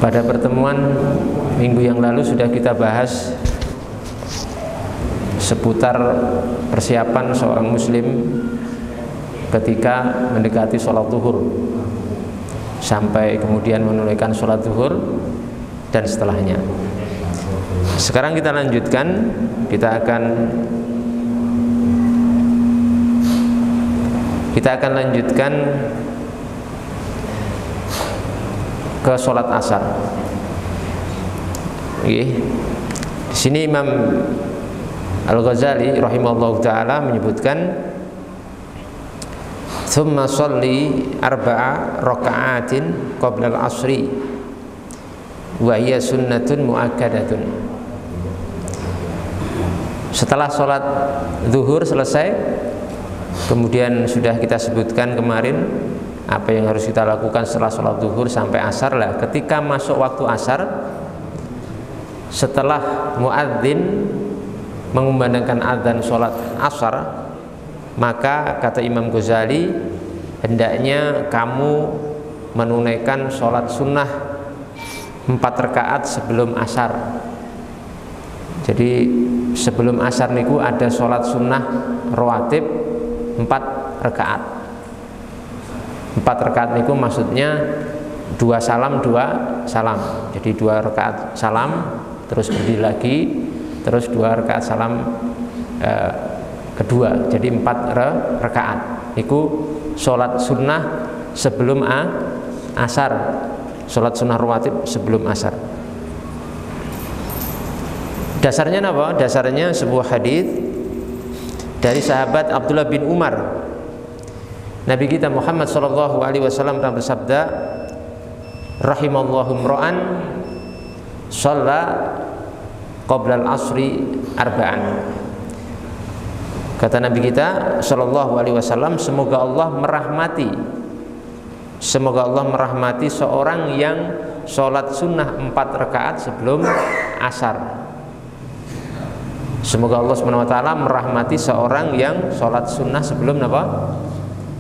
Pada pertemuan minggu yang lalu sudah kita bahas seputar persiapan seorang muslim ketika mendekati sholat zuhur, sampai kemudian menunaikan sholat zuhur dan setelahnya. Sekarang kita lanjutkan, kita akan lanjutkan ke sholat asar. Di sini Imam Al-Ghazali rahimahullah ta'ala menyebutkan, "Tsumma sholli arba'a raka'atin qabla al-'asri wa hiya sunnatun mu'akkadatun." Setelah sholat zuhur selesai, kemudian sudah kita sebutkan kemarin apa yang harus kita lakukan setelah sholat zuhur sampai asar lah. Ketika masuk waktu asar, setelah muadzin mengumandangkan adzan sholat asar, maka kata Imam Ghazali, hendaknya kamu menunaikan sholat sunnah 4 rakaat sebelum asar. Jadi sebelum asar niku ada sholat sunnah rawatib 4 rakaat. 4 rakaat niku maksudnya 2 salam 2 salam. Jadi 2 rakaat salam, terus berdiri lagi, terus 2 rakaat salam kedua. Jadi 4 rakaat. Niku sholat sunnah sebelum asar. Sholat sunnah rawatib sebelum asar. Dasarnya apa? Dasarnya sebuah hadis dari sahabat Abdullah bin Umar. Nabi kita Muhammad SAW pernah bersabda, "Rahimallahu imra'an shalla qabla al-'asri arba'an." Kata Nabi kita SAW, semoga Allah merahmati seorang yang sholat sunnah 4 rakaat sebelum asar. Semoga Allah SWT merahmati seorang yang sholat sunnah sebelum apa?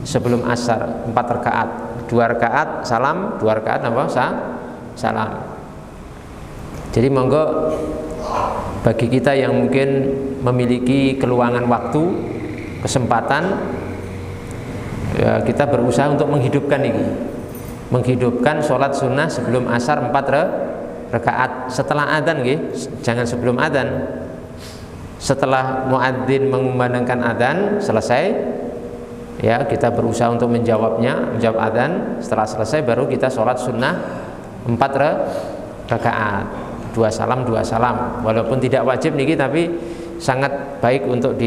Sebelum asar 4 rakaat, 2 rakaat salam, 2 rakaat apa? Salam. Jadi monggo bagi kita yang mungkin memiliki keluangan waktu, kesempatan, ya, kita berusaha untuk menghidupkan ini, menghidupkan sholat sunnah sebelum asar 4 rakaat setelah adzan, jangan sebelum adzan. Setelah muadzin mengumandangkan adzan selesai, ya kita berusaha untuk menjawab adzan. Setelah selesai baru kita sholat sunnah 4 rakaat, 2 salam 2 salam. Walaupun tidak wajib niki, tapi sangat baik untuk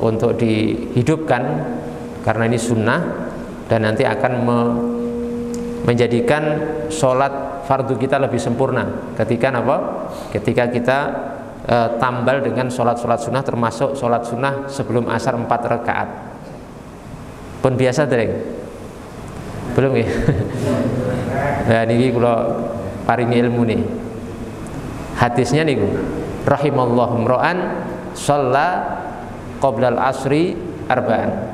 untuk dihidupkan karena ini sunnah dan nanti akan menjadikan sholat fardu kita lebih sempurna ketika ketika kita tambal dengan sholat sunnah, termasuk sholat sunnah sebelum asar 4 rakaat. Pun biasa dereng? Belum ya? Nah niki kula paringi ilmu nih. Hadisnya niku, rahimallahu imra'an shalla qabla al-'asri arba'an.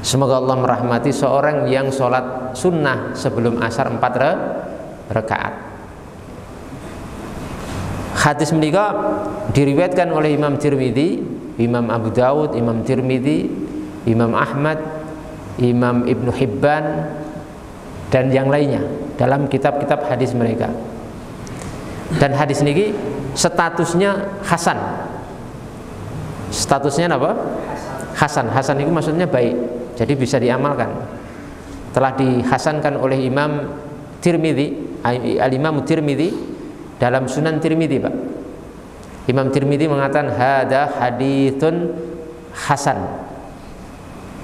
Semoga Allah merahmati seorang yang sholat sunnah sebelum asar 4 rakaat. Hadis menika diriwayatkan oleh Imam Tirmidzi, Imam Abu Dawud, Imam Tirmidzi, Imam Ahmad, Imam Ibnu Hibban dan yang lainnya dalam kitab-kitab hadis mereka. Dan hadis niki statusnya hasan. Statusnya apa? Hasan. Hasan itu maksudnya baik. Jadi bisa diamalkan. Telah dihasankan oleh Imam Tirmidzi, Al-Imam Tirmidzi dalam Sunan Tirmidzi, Pak. Imam Tirmidzi mengatakan hada haditsun hasan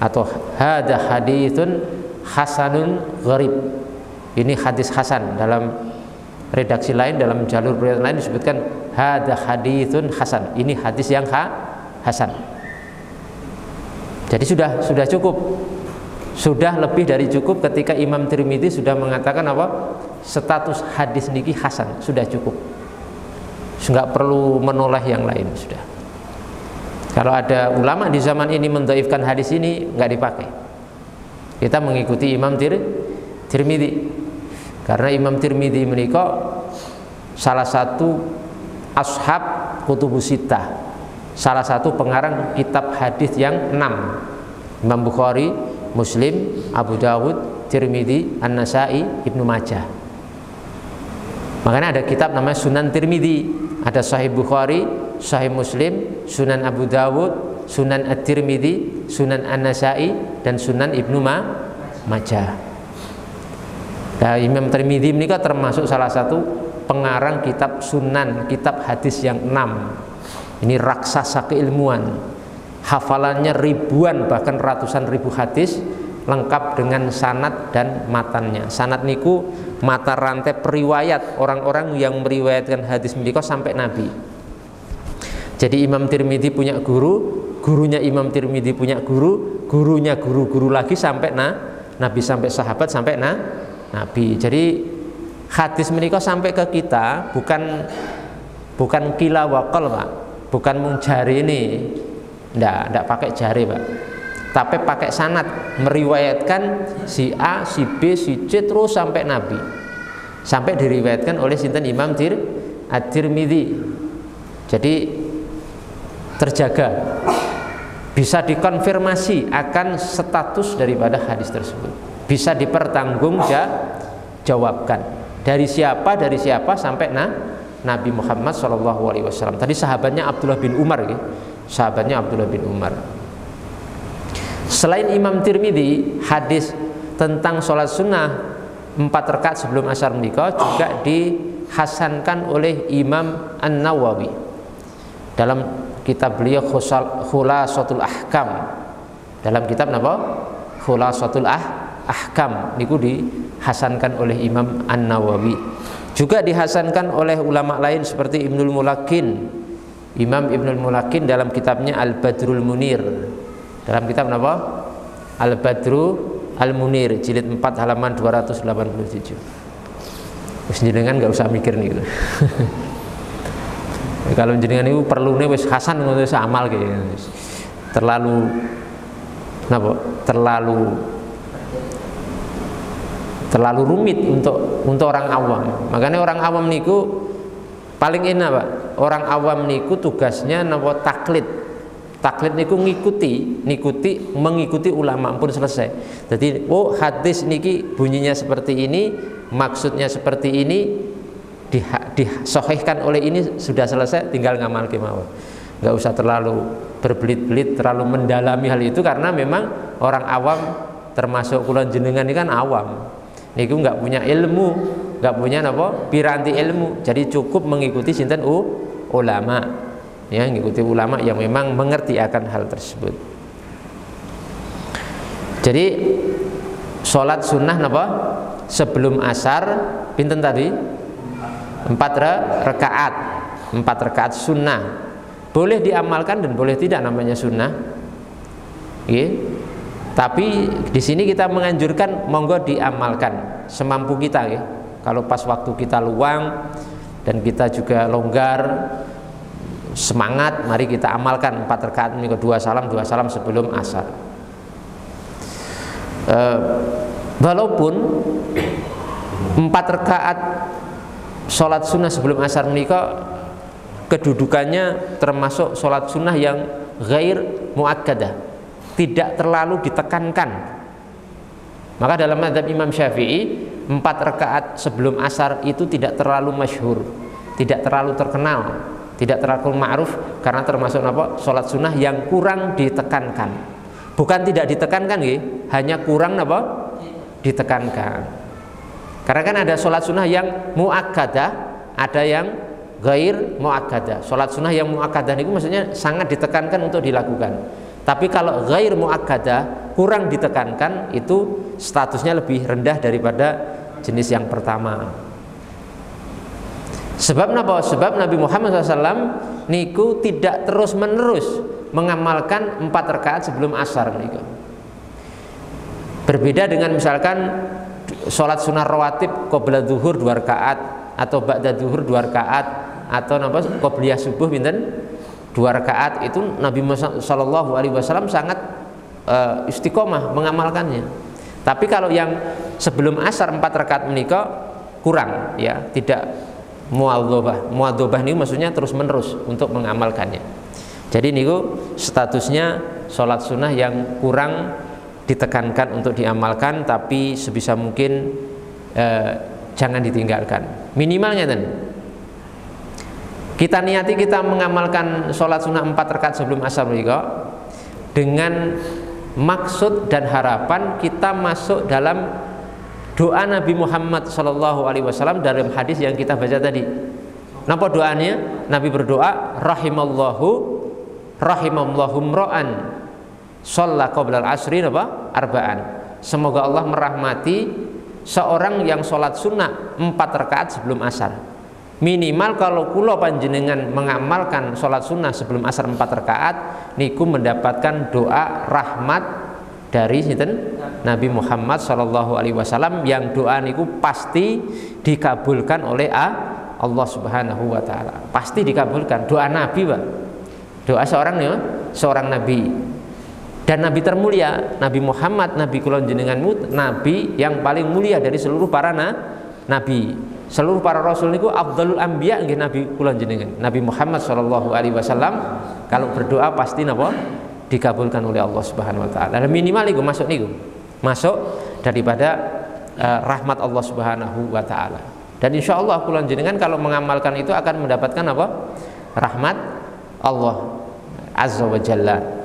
atau hada haditsun hasanun gharib. Ini hadis hasan. Dalam redaksi lain, dalam jalur riwayat lain disebutkan hada haditsun hasan. Ini hadis yang hasan. Jadi sudah cukup. Sudah lebih dari cukup ketika Imam Tirmidzi sudah mengatakan apa? Status hadis niki hasan, sudah cukup. Enggak perlu menoleh yang lain sudah. Kalau ada ulama di zaman ini mendhaifkan hadis ini, enggak dipakai. Kita mengikuti Imam Tirmidzi. Karena Imam Tirmidzi menika salah satu ashab kutubus sittah, salah satu pengarang kitab hadis yang 6. Imam Bukhari, Muslim, Abu Dawud, Tirmidzi, An-Nasai, Ibnu Majah. Makanya ada kitab namanya Sunan Tirmidzi, ada Sahih Bukhari, Sahih Muslim, Sunan Abu Dawud, Sunan At-Tirmidzi, Sunan An-Nasai, dan Sunan Ibnu Majah. Nah, Imam Tirmidzi ini termasuk salah satu pengarang kitab Sunan, kitab hadis yang 6. Ini raksasa keilmuan, hafalannya ribuan bahkan ratusan ribu hadis, lengkap dengan sanad dan matannya. Sanad niku mata rantai periwayat orang-orang yang meriwayatkan hadis menika sampai Nabi. Jadi Imam Tirmidzi punya guru, gurunya Imam Tirmidzi punya guru, gurunya guru-guru lagi sampai Nabi, sampai sahabat, sampai Nabi. Jadi hadis menika sampai ke kita bukan kila wakal, Pak. Bukan mung jari ini. Ndak pakai jari, Pak. Tapi pakai sanad, meriwayatkan si A, si B, si C terus sampai Nabi. Sampai diriwayatkan oleh sinten Imam At-Tirmidzi. Jadi terjaga, bisa dikonfirmasi akan status daripada hadis tersebut, bisa dipertanggungjawabkan dari siapa sampai Nabi Muhammad SAW. Tadi sahabatnya Abdullah bin Umar, ya. Sahabatnya Abdullah bin Umar. Selain Imam Tirmidzi, hadis tentang sholat sunnah 4 rakaat sebelum asar menika juga dihasankan oleh Imam An-Nawawi dalam kitab beliau Khulasatul Ahkam. Dalam kitab apa? Khulasatul Ahkam niku dihasankan oleh Imam An-Nawawi. Juga dihasankan oleh ulama lain seperti Ibnul Mulakin. Imam Ibnul Mulakin dalam kitabnya Al-Badrul Munir. Dalam kitab apa? Al-Badru Al-Munir jilid 4 halaman 287. Wis jenengan enggak usah mikir nih. Kalau jenengan itu perlu nih wis hasan ngono wis amal gitu. Terlalu napa? Terlalu rumit untuk orang awam. Makanya orang awam niku paling enak, Pak. Orang awam niku tugasnya napa? Taklid. Taklid niku mengikuti ulama pun selesai. Jadi hadis niki bunyinya seperti ini, maksudnya seperti ini, disohihkan oleh ini, sudah selesai, tinggal ngamal kemauan. Nggak usah terlalu berbelit-belit, terlalu mendalami hal itu, karena memang orang awam termasuk kula jenengan ini kan awam. Niku nggak punya ilmu, nggak punya piranti ilmu. Jadi cukup mengikuti sinten ulama. Ya, mengikuti ulama yang memang mengerti akan hal tersebut. Jadi sholat sunnah sebelum asar pinten tadi 4 rakaat 4 rakaat sunnah, boleh diamalkan dan boleh tidak, namanya sunnah. Tapi di sini kita menganjurkan monggo diamalkan semampu kita, ya. Kalau pas waktu kita luang dan kita juga longgar, semangat, mari kita amalkan 4 rakaat ini, 2 salam sebelum asar. Walaupun 4 rakaat sholat sunnah sebelum asar menika kedudukannya termasuk sholat sunnah yang ghair muakkadah, tidak terlalu ditekankan. Maka dalam mazhab Imam Syafi'i 4 rakaat sebelum asar itu tidak terlalu masyhur, tidak terlalu terkenal, tidak terlalu ma'ruf, karena termasuk sholat sunnah yang kurang ditekankan. Bukan tidak ditekankan, hanya kurang ditekankan. Karena kan ada sholat sunnah yang muakkadah, ada yang ghair muakkadah. Sholat sunnah yang muakkadah itu maksudnya sangat ditekankan untuk dilakukan. Tapi kalau ghair muakkadah, kurang ditekankan, itu statusnya lebih rendah daripada jenis yang pertama. Sebab napa? Sebab Nabi Muhammad SAW niku tidak terus menerus mengamalkan 4 rakaat sebelum asar niku. Berbeda dengan misalkan sholat sunnah rawatib qabla zuhur 2 rakaat atau ba'da zuhur 2 rakaat atau qobliyah subuh pinten 2 rakaat, itu Nabi Muhammad SAW sangat istiqomah mengamalkannya. Tapi kalau yang sebelum asar 4 rakaat menika kurang ya, tidak muadzabah ini maksudnya terus menerus untuk mengamalkannya. Jadi niku statusnya sholat sunnah yang kurang ditekankan untuk diamalkan, tapi sebisa mungkin jangan ditinggalkan. Minimalnya dan kita niati kita mengamalkan sholat sunnah 4 rakaat sebelum asar dengan maksud dan harapan kita masuk dalam doa Nabi Muhammad SAW dalam hadis yang kita baca tadi. Napa doanya? Nabi berdoa, rahimallahu mra'an shalla qabla al-asri arba'an. Semoga Allah merahmati seorang yang sholat sunnah 4 rakaat sebelum asar. Minimal kalau kula panjenengan mengamalkan sholat sunnah sebelum asar 4 rakaat niku mendapatkan doa rahmat dari Nabi Muhammad SAW, yang doa niku pasti dikabulkan oleh Allah Subhanahu wa taala. Pasti dikabulkan doa Nabi, Pak. Doa seorang nabi. Dan nabi termulia, Nabi Muhammad, nabi kula jenenganmu, nabi yang paling mulia dari seluruh para nabi. Seluruh para rasul niku afdhalul anbiya nggih nabi kula jenengan. Nabi Muhammad SAW kalau berdoa pasti napa? Dikabulkan oleh Allah Subhanahu wa taala. Dan minimal niku masuk daripada rahmat Allah Subhanahu wa taala. Dan insya Allah kula jenengan kalau mengamalkan itu akan mendapatkan apa? Rahmat Allah Azza wa Jalla.